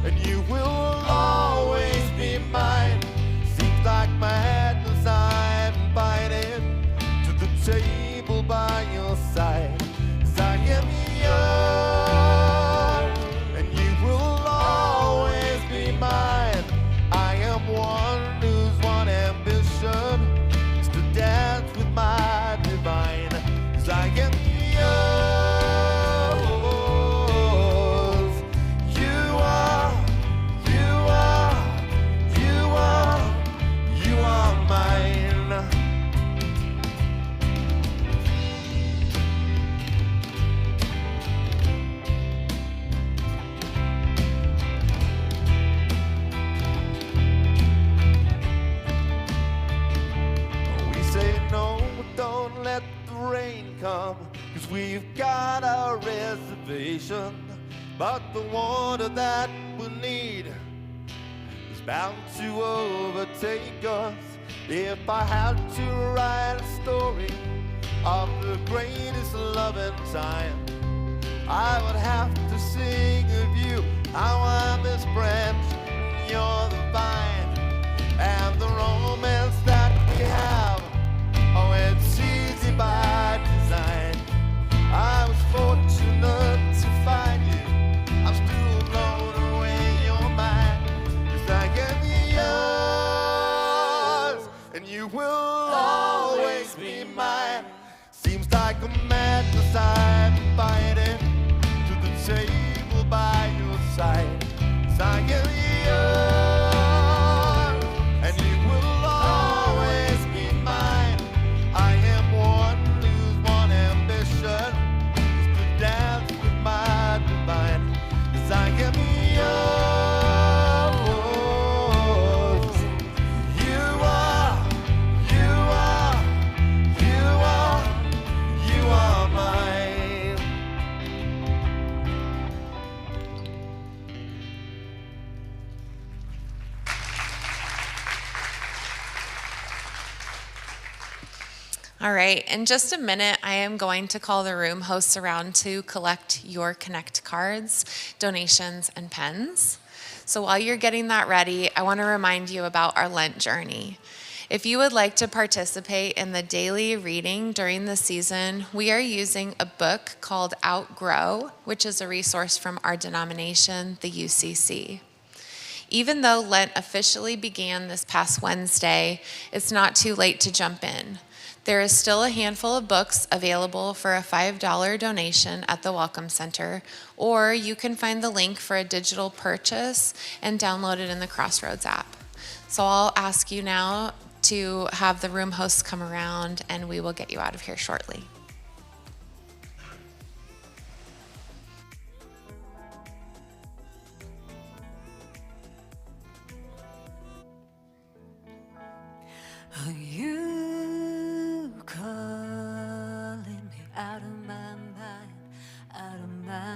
and you will always be mine. Seems like madness, I'm invited to the table by your side. 'Cause I am yours, and you will always be mine. I am one whose one ambition is to dance with my divine. 'Cause I am yours. You are, you are, you are, you are mine. We say no, don't let the rain come, 'cause we've got our reservation. But the water that we need is bound to overtake us. If I had to write a story of the greatest love in time, I would have to sing of you, how I'm this branch and you're the vine. And the romance that we have, oh, it's easy by design. I was fortunate to find you. I'm still blown away in your mind. 'Cause I am yours, and you will always be mine. Seems like a madness, I'm invited to the table by your side. 'Cause I am yours, and you will always be mine. I am one whose one ambition is to dance with my divine. 'Cause I am yours. You are, you are, you are, you are mine. All right, in just a minute, I am going to call the room hosts around to collect your Connect cards, donations, and pens. So while you're getting that ready, I want to remind you about our Lent journey. If you would like to participate in the daily reading during the season, we are using a book called Outgrow, which is a resource from our denomination, the UCC. Even though Lent officially began this past Wednesday, it's not too late to jump in. There is still a handful of books available for a $5 donation at the Welcome Center, or you can find the link for a digital purchase and download it in the Crossroads app. So I'll ask you now to have the room hosts come around, and we will get you out of here shortly. You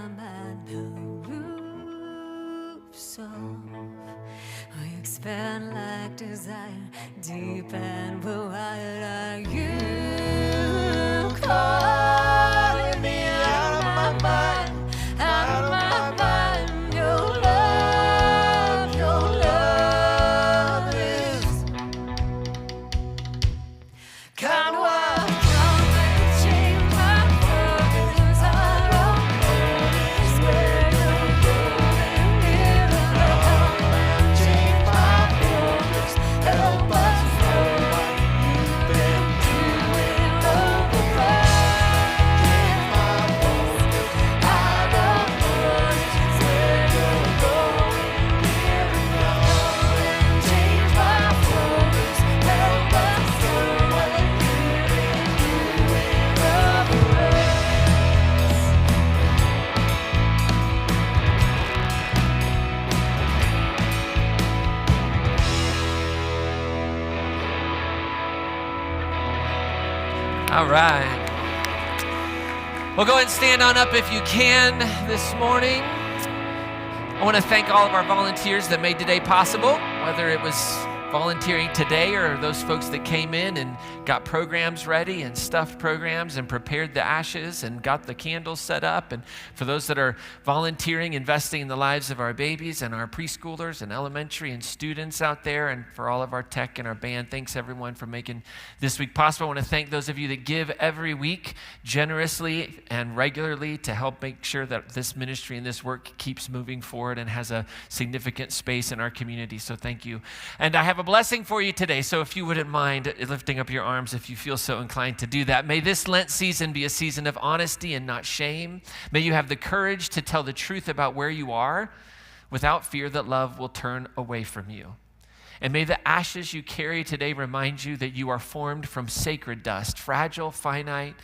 mind, the roof's off. We expand like desire, deep and wild. Are you calling me out of my mind? Out of my mind, your love is kind of wild. Come and change my focus. I don't notice where you're going. Near come and change my focus. Help us know what you've been doing over change my focus. I don't notice where you're going. Near come and change my focus. Help us know what you've been doing over All right. Well, go ahead and stand on up if you can this morning. I want to thank all of our volunteers that made today possible, whether it was volunteering today or those folks that came in and got programs ready and stuffed programs and prepared the ashes and got the candles set up. And for those that are volunteering, investing in the lives of our babies and our preschoolers and elementary and students out there, and for all of our tech and our band, thanks everyone for making this week possible. I want to thank those of you that give every week generously and regularly to help make sure that this ministry and this work keeps moving forward and has a significant space in our community. So thank you. And I have a blessing for you today. So if you wouldn't mind lifting up your arms if you feel so inclined to do that. May this Lent season be a season of honesty and not shame. May you have the courage to tell the truth about where you are without fear that love will turn away from you. And may the ashes you carry today remind you that you are formed from sacred dust, fragile, finite,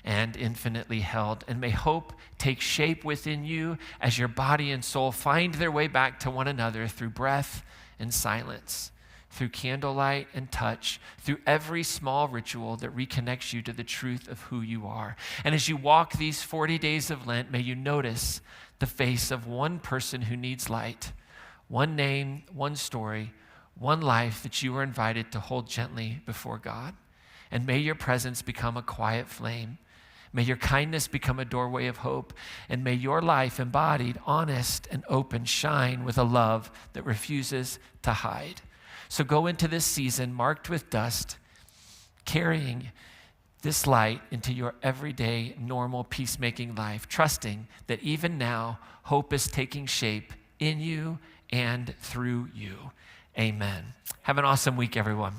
and infinitely held. And may hope take shape within you as your body and soul find their way back to one another through breath and silence, through candlelight and touch, through every small ritual that reconnects you to the truth of who you are. And as you walk these 40 days of Lent, may you notice the face of one person who needs light, one name, one story, one life that you are invited to hold gently before God. And may your presence become a quiet flame. May your kindness become a doorway of hope. And may your life, embodied, honest, and open, shine with a love that refuses to hide. So go into this season marked with dust, carrying this light into your everyday, normal, peacemaking life, trusting that even now, hope is taking shape in you and through you. Amen. Have an awesome week, everyone.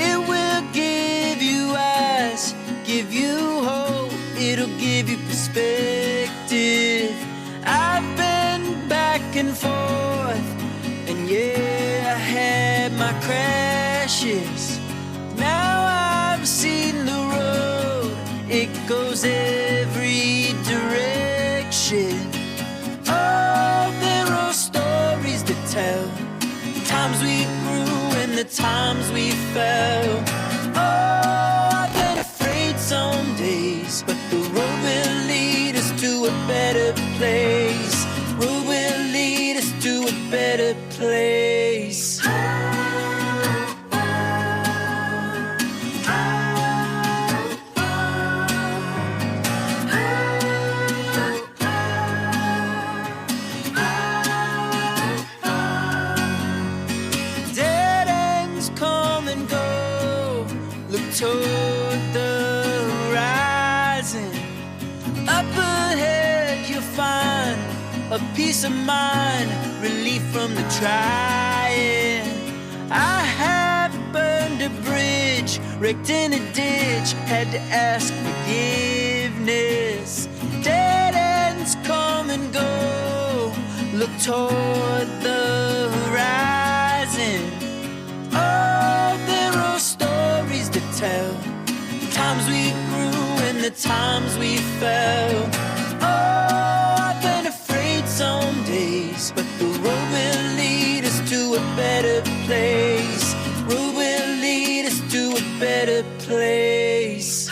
It will give you eyes, give you hope, it'll give you perspective. I've been back and forth, and yeah, I had my crashes. Now I've seen the road, it goes every direction. Oh, there are stories to tell, the times we grew and the times we fell. Oh, I've been afraid some days, but the road will lead us to a better place. Road will lead us to a better place. Toward the horizon, up ahead you'll find a peace of mind, relief from the trying. I have burned a bridge, wrecked in a ditch, had to ask forgiveness. Dead ends come and look toward the horizon. Oh, there are stories to tell, the times we grew and the times we fell. Oh, I've been afraid some days, but the road will lead us to a better place. Road will lead us to a better place.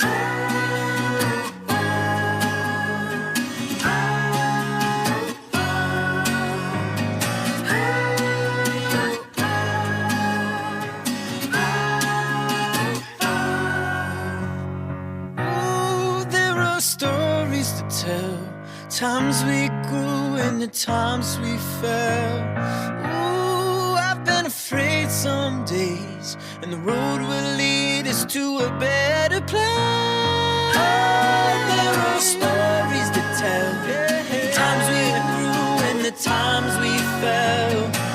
Stories to tell, times we grew and the times we fell. Ooh, I've been afraid some days, and the road will lead us to a better place. Oh, there are stories to tell, times we grew and the times we fell.